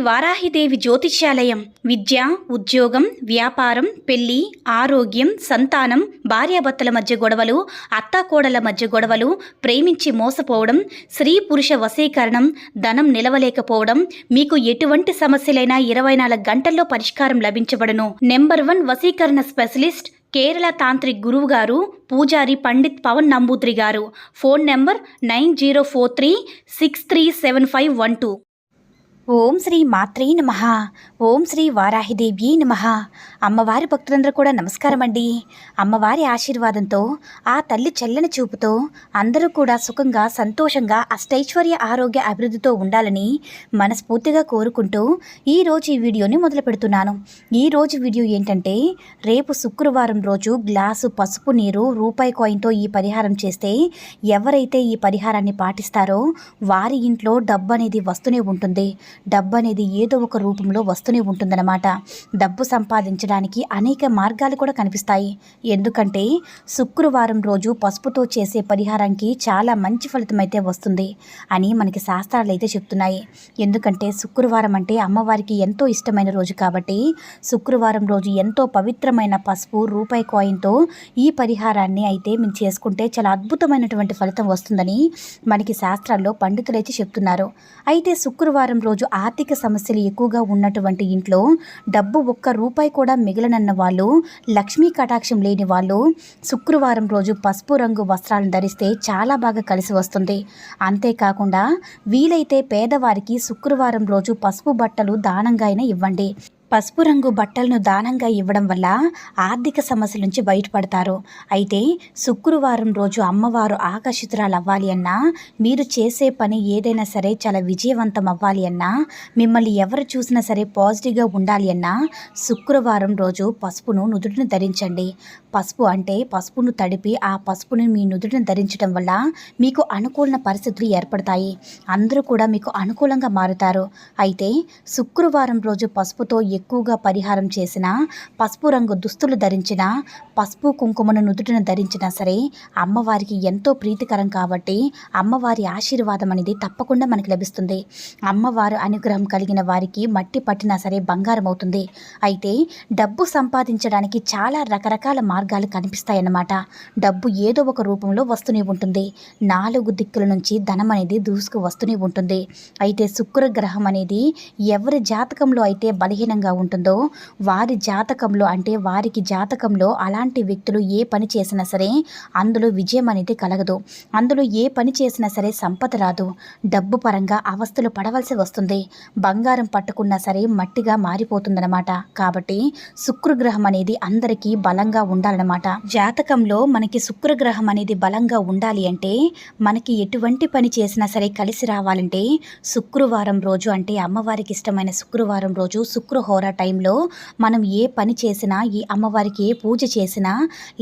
వారాహిదేవి జ్యోతిష్యాలయం విద్య, ఉద్యోగం, వ్యాపారం, పెళ్లి, ఆరోగ్యం, సంతానం, భార్యాభర్తల మధ్య గొడవలు, అత్తాకోడల మధ్య గొడవలు, ప్రేమించి మోసపోవడం, స్త్రీ పురుష వశీకరణం, ధనం నిలవలేకపోవడం, మీకు ఎటువంటి సమస్యలైనా 24 గంటల్లో పరిష్కారం లభించబడును. నెంబర్ 1 వశీకరణ స్పెషలిస్ట్ కేరళ తాంత్రిక్ గురువు గారు పూజారి పండిత్ పవన్ నంబూద్రి గారు. Phone number 9043637512. ఓం శ్రీ మాత్రే నమః. ఓం శ్రీ వారాహిదేవి నమః. అమ్మవారి భక్తులందరూ కూడా నమస్కారం అండి. అమ్మవారి ఆశీర్వాదంతో, ఆ తల్లి చల్లని చూపుతో అందరూ కూడా సుఖంగా, సంతోషంగా, అష్టైశ్వర్య ఆరోగ్య అభివృద్ధితో ఉండాలని మనస్ఫూర్తిగా కోరుకుంటూ ఈరోజు ఈ వీడియోని మొదలు పెడుతున్నాను. ఈరోజు వీడియో ఏంటంటే, రేపు శుక్రవారం రోజు గ్లాసు పసుపు నీరు రూపాయి కాయిన్తో ఈ పరిహారం చేస్తే ఎవరైతే ఈ పరిహారాన్ని పాటిస్తారో వారి ఇంట్లో డబ్బు అనేది వస్తూనే ఉంటుంది. డబ్బు అనేది ఏదో ఒక రూపంలో వస్తూనే ఉంటుందన్నమాట. డబ్బు సంపాదించడానికి అనేక మార్గాలు కూడా కనిపిస్తాయి. ఎందుకంటే శుక్రవారం రోజు పసుపుతో చేసే పరిహారానికి చాలా మంచి ఫలితం అయితే వస్తుంది అని మనకి శాస్త్రాలు అయితే చెప్తున్నాయి. ఎందుకంటే శుక్రవారం అంటే అమ్మవారికి ఎంతో ఇష్టమైన రోజు కాబట్టి శుక్రవారం రోజు ఎంతో పవిత్రమైన పసుపు రూపాయి కాయిన్తో ఈ పరిహారాన్ని అయితే మేము చేసుకుంటే చాలా అద్భుతమైనటువంటి ఫలితం వస్తుందని మనకి శాస్త్రాల్లో పండితులు అయితే చెప్తున్నారు. అయితే శుక్రవారం రోజు ఆర్థిక సమస్యలు ఎక్కువగా ఉన్నటువంటి ఇంట్లో డబ్బు ఒక్క రూపాయి కూడా మిగలనన్న వాళ్ళు, లక్ష్మీ కటాక్షం లేని వాళ్ళు శుక్రవారం రోజు పసుపు రంగు వస్త్రాలను ధరిస్తే చాలా బాగా కలిసి వస్తుంది. అంతేకాకుండా వీలైతే పేదవారికి శుక్రవారం రోజు పసుపు బట్టలు దానంగా అయినా ఇవ్వండి. పసుపు రంగు బట్టలను దానంగా ఇవ్వడం వల్ల ఆర్థిక సమస్యల నుంచి బయటపడతారు. అయితే శుక్రవారం రోజు అమ్మవారు ఆకర్షితురాలు అవ్వాలి అన్నా, మీరు చేసే పని ఏదైనా సరే చాలా విజయవంతం అవ్వాలి అన్నా, మిమ్మల్ని ఎవరు చూసినా సరే పాజిటివ్గా ఉండాలి అన్నా శుక్రవారం రోజు పసుపును నుదుటిని ధరించండి. పసుపు అంటే పసుపును తడిపి ఆ పసుపుని మీ నుదుటిని ధరించడం వల్ల మీకు అనుకూల పరిస్థితులు ఏర్పడతాయి. అందరూ కూడా మీకు అనుకూలంగా మారుతారు. అయితే శుక్రవారం రోజు పసుపుతో ఎక్కువగా పరిహారం చేసిన, పసుపు రంగు దుస్తులు ధరించిన, పసుపు కుంకుమను నుదుటిన ధరించినా సరే అమ్మవారికి ఎంతో ప్రీతికరం కాబట్టి అమ్మవారి ఆశీర్వాదం అనేది తప్పకుండా మనకి లభిస్తుంది. అమ్మవారు అనుగ్రహం కలిగిన వారికి మట్టి పట్టినా సరే బంగారం అవుతుంది. అయితే డబ్బు సంపాదించడానికి చాలా రకరకాల మార్గాలు కనిపిస్తాయన్నమాట. డబ్బు ఏదో ఒక రూపంలో వస్తూనే ఉంటుంది. 4 దిక్కుల నుంచి ధనం అనేది దూసుకు వస్తూనే ఉంటుంది. అయితే శుక్రగ్రహం అనేది ఎవరి జాతకంలో అయితే బలహీనంగా ఉంటుందో వారి జాతకంలో, అంటే వారికి జాతకంలో అలాంటి వ్యక్తులు ఏ పని చేసినా సరే అందులో విజయం అనేది కలగదు. అందులో ఏ పని చేసినా సరే సంపద రాదు. డబ్బు పరంగా అవస్థలు పడవలసి వస్తుంది. బంగారం పట్టుకున్నా సరే మట్టిగా మారిపోతుందన్నమాట. కాబట్టి శుక్రగ్రహం అనేది అందరికీ బలంగా ఉండాలన్నమాట. జాతకంలో మనకి శుక్రగ్రహం అనేది బలంగా ఉండాలి అంటే, మనకి ఎటువంటి పని చేసినా సరే కలిసి రావాలంటే శుక్రవారం రోజు, అంటే అమ్మవారికి ఇష్టమైన శుక్రవారం రోజు శుక్రహోర టైంలో మనం ఏ పని చేసినా, ఈ అమ్మవారికి ఏ పూజ చేసినా,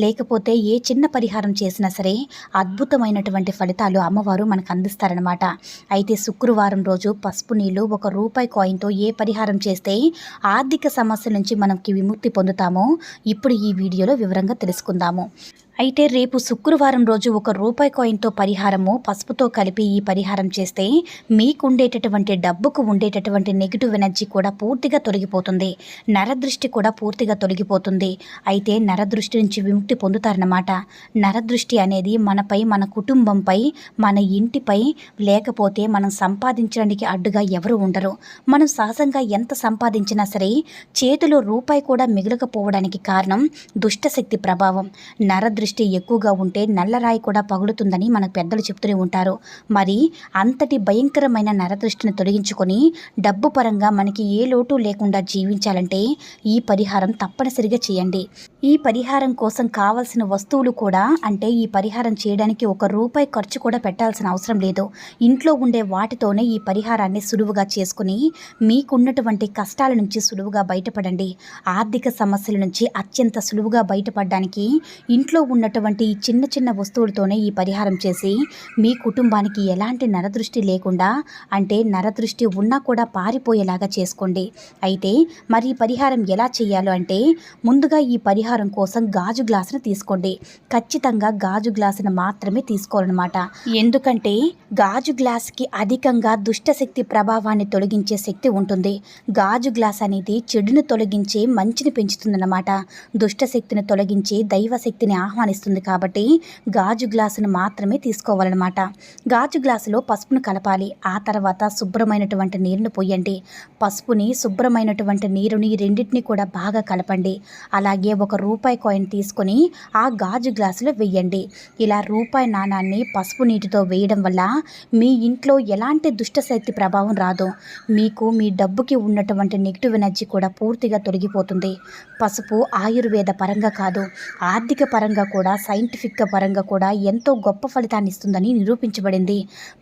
లేకపోతే ఏ చిన్న పరిహారం చేసినా సరే అద్భుతమైనటువంటి ఫలితాలు అమ్మవారు మనకు అందిస్తారనమాట. అయితే శుక్రవారం రోజు పసుపు నీళ్ళు 1 రూపాయి కాయిన్తో ఏ పరిహారం చేస్తే ఆర్థిక సమస్యల నుంచి మనకి విముక్తి పొందుతామో ఇప్పుడు ఈ వీడియోలో వివరంగా తెలుసుకుందాము. అయితే రేపు శుక్రవారం రోజు 1 రూపాయి కాయిన్తో పరిహారము పసుపుతో కలిపి ఈ పరిహారం చేస్తే మీకు ఉండేటటువంటి డబ్బుకు ఉండేటటువంటి నెగిటివ్ ఎనర్జీ కూడా పూర్తిగా తొలగిపోతుంది. నరదృష్టి కూడా పూర్తిగా తొలగిపోతుంది. అయితే నరదృష్టి నుంచి విముక్తి పొందుతారన్నమాట. నరదృష్టి అనేది మనపై, మన కుటుంబంపై, మన ఇంటిపై, లేకపోతే మనం సంపాదించడానికి అడ్డుగా ఎవరు ఉండరు. మనం సహజంగా ఎంత సంపాదించినా సరే చేతిలో రూపాయి కూడా మిగలకపోవడానికి కారణం దుష్టశక్తి ప్రభావం. నరదృష్టి ఎక్కువగా ఉంటే నల్లరాయి కూడా పగులుతుందని మన పెద్దలు చెప్తూనే ఉంటారు. మరి అంతటి భయంకరమైన నరదృష్టిని తొలగించుకొని డబ్బు పరంగా మనకి ఏ లోటు లేకుండా జీవించాలంటే ఈ పరిహారం తప్పనిసరిగా చేయండి. ఈ పరిహారం కోసం కావాల్సిన వస్తువులు కూడా, అంటే ఈ పరిహారం చేయడానికి 1 రూపాయి ఖర్చు కూడా పెట్టాల్సిన అవసరం లేదు. ఇంట్లో ఉండే వాటితోనే ఈ పరిహారాన్ని సులువుగా చేసుకుని మీకున్నటువంటి కష్టాల నుంచి సులువుగా బయటపడండి. ఆర్థిక సమస్యల నుంచి అత్యంత సులువుగా బయటపడడానికి ఇంట్లో ఉన్నటువంటి ఈ చిన్న చిన్న వస్తువులతోనే ఈ పరిహారం చేసి మీ కుటుంబానికి ఎలాంటి నరదృష్టి లేకుండా, అంటే నరదృష్టి ఉన్నా కూడా పారిపోయేలాగా చేసుకోండి. అయితే మరి ఈ పరిహారం ఎలా చేయాలో అంటే, ముందుగా ఈ పరిహారం పరిహారం కోసం గాజు గ్లాసును తీసుకోండి. ఖచ్చితంగా గాజు గ్లాసును మాత్రమే తీసుకోవాలన్నమాట. ఎందుకంటే గాజు గ్లాస్కి అధికంగా దుష్టశక్తి ప్రభావాన్ని తొలగించే శక్తి ఉంటుంది. గాజు గ్లాస్ అనేది చెడును తొలగించే మంచిని పెంచుతుందన్నమాట. దుష్టశక్తిని తొలగించి దైవశక్తిని ఆహ్వానిస్తుంది. కాబట్టి గాజు గ్లాసును మాత్రమే తీసుకోవాలన్నమాట. గాజు గ్లాసులో పసుపును కలపాలి. ఆ తర్వాత శుభ్రమైనటువంటి నీరును పోయండి. పసుపుని శుభ్రమైనటువంటి నీరుని రెండింటిని కూడా బాగా కలపండి. అలాగే ₹1 కాయిన్ తీసుకొని ఆ గాజు గ్లాసులో వేయండి. ఇలా రూపాయి నాణాన్ని పసుపు నీటితో వేయడం వల్ల మీ ఇంట్లో ఎలాంటి దుష్టశక్తి ప్రభావం రాదు. మీకు మీ డబ్బుకి ఉన్నటువంటి నెగిటివ్ ఎనర్జీ కూడా పూర్తిగా తొలగిపోతుంది. పసుపు ఆయుర్వేద పరంగా కాదు, ఆర్థిక పరంగా కూడా, సైంటిఫిక్ పరంగా కూడా ఎంతో గొప్ప ఫలితాన్ని ఇస్తుందని నిరూపించబడింది.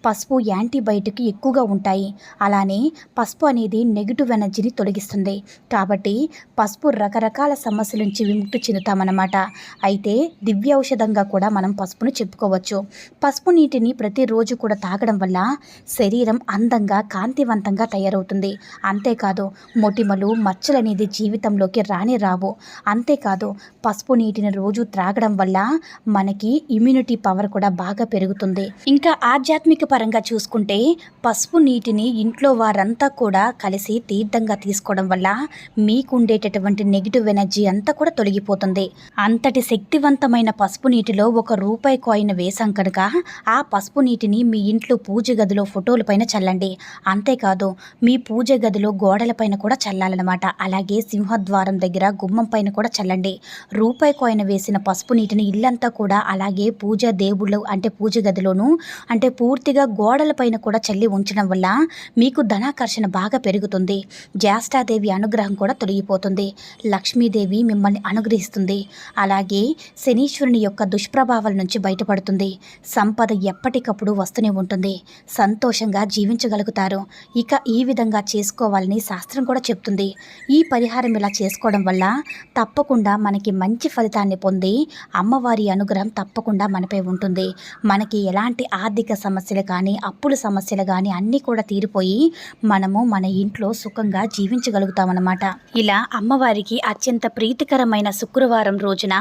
పసుపు యాంటీబయాటిక్ ఎక్కువగా ఉంటాయి. అలానే పసుపు అనేది నెగిటివ్ ఎనర్జీని తొలగిస్తుంది. కాబట్టి పసుపు రకరకాల సమస్యల నుంచి విముక్తి చెందుతామన్నమాట. అయితే దివ్య ఔషధంగా కూడా మనం పసుపును చెప్పుకోవచ్చు. పసుపు నీటిని ప్రతిరోజు కూడా తాగడం వల్ల శరీరం అందంగా కాంతివంతంగా తయారవుతుంది. అంతేకాదు మొటిమలు మచ్చలు అనేది జీవితంలోకి రావు. అంతేకాదు పసుపు నీటిని రోజు త్రాగడం వల్ల మనకి ఇమ్యూనిటీ పవర్ కూడా బాగా పెరుగుతుంది. ఇంకా ఆధ్యాత్మిక పరంగా చూసుకుంటే పసుపు నీటిని ఇంట్లో వారంతా కూడా కలిసి తీర్థంగా తీసుకోవడం వల్ల మీకు ఉండేటటువంటి నెగిటివ్ ఎనర్జీ అంతా కూడా తొలగిపోతుంది. అంతటి శక్తివంతమైన పసుపు నీటిలో ₹1 కాయిన్ వేసాం కనుక ఆ పసుపు నీటిని మీ ఇంట్లో పూజ గదిలో ఫోటోల పైన చల్లండి. అంతేకాదు మీ పూజ గదిలో గోడలపైన కూడా చల్లాలన్నమాట. అలాగే సింహద్వారం దగ్గర గుమ్మం పైన కూడా చల్లండి. ₹1 కాయిన్ వేసిన పసుపు నీటిని ఇల్లంతా కూడా అలాగే పూజ దేవుళ్ళు అంటే పూజ గదిలోను అంటే పూర్తిగా గోడలపైన కూడా చల్లి ఉంచడం వల్ల మీకు ధనాకర్షణ బాగా పెరుగుతుంది. జ్యేష్ఠాదేవి అనుగ్రహం కూడా తొలగిపోతుంది. లక్ష్మీదేవి మిమ్మల్ని అనుగ్రహిస్తుంది. అలాగే శనీశ్వరుని యొక్క దుష్ప్రభావాల నుంచి బయటపడుతుంది. సంపద ఎప్పటికప్పుడు వస్తూనే ఉంటుంది. సంతోషంగా జీవించగలుగుతారు. ఇక ఈ విధంగా చేసుకోవాలని శాస్త్రం కూడా చెప్తుంది. ఈ పరిహారం ఇలా చేసుకోవడం వల్ల తప్పకుండా మనకి మంచి ఫలితాన్ని పొంది అమ్మవారి అనుగ్రహం తప్పకుండా మనపై ఉంటుంది. మనకి ఎలాంటి ఆర్థిక సమస్యలు కానీ అప్పుల సమస్యలు కానీ అన్నీ కూడా తీరిపోయి మనము మన ఇంట్లో సుఖంగా జీవించగలుగుతామన్నమాట. ఇలా అమ్మవారికి అత్యంత ప్రీతికరమైన శుక్రవారం రోజున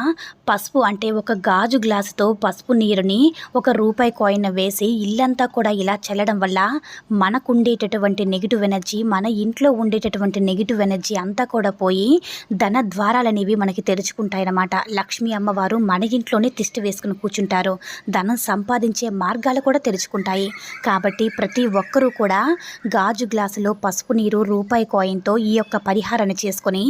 పసుపు అంటే ఒక గాజు గ్లాసుతో పసుపు నీరుని ₹1 కాయిన్ వేసి ఇల్లంతా కూడా ఇలా చల్లడం వల్ల మనకు ఉండేటటువంటి నెగిటివ్ ఎనర్జీ, మన ఇంట్లో ఉండేటటువంటి నెగిటివ్ ఎనర్జీ అంతా కూడా పోయి ధన ద్వారాలనేవి మనకి తెరుచుకుంటాయన్నమాట. లక్ష్మీ అమ్మవారు మన ఇంట్లోనే తిష్టి వేసుకుని కూర్చుంటారు. ధనం సంపాదించే మార్గాలు కూడా తెరుచుకుంటాయి. కాబట్టి ప్రతి ఒక్కరూ కూడా గాజు గ్లాసులో పసుపు నీరు ₹1 కాయిన్తో ఈ యొక్క పరిహారాన్ని చేసుకొని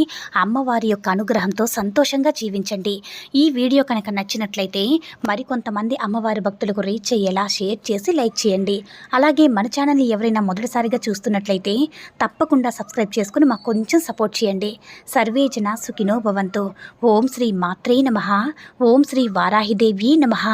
అమ్మవారి యొక్క అనుగ్రహంతో సంతోషంగా జీవించండి. ఈ వీడియో కనుక నచ్చినట్లయితే మరికొంతమంది అమ్మవారి భక్తులకు రీచ్ అయ్యేలా షేర్ చేసి లైక్ చేయండి. అలాగే మన ఛానల్ని ఎవరైనా మొదటిసారిగా చూస్తున్నట్లయితే తప్పకుండా సబ్స్క్రైబ్ చేసుకుని మాకు కొంచెం సపోర్ట్ చేయండి. సర్వే జన సుఖినో భవంతు. ఓం శ్రీ మాత్రే నమః. ఓం శ్రీ వారాహిదేవి నమః.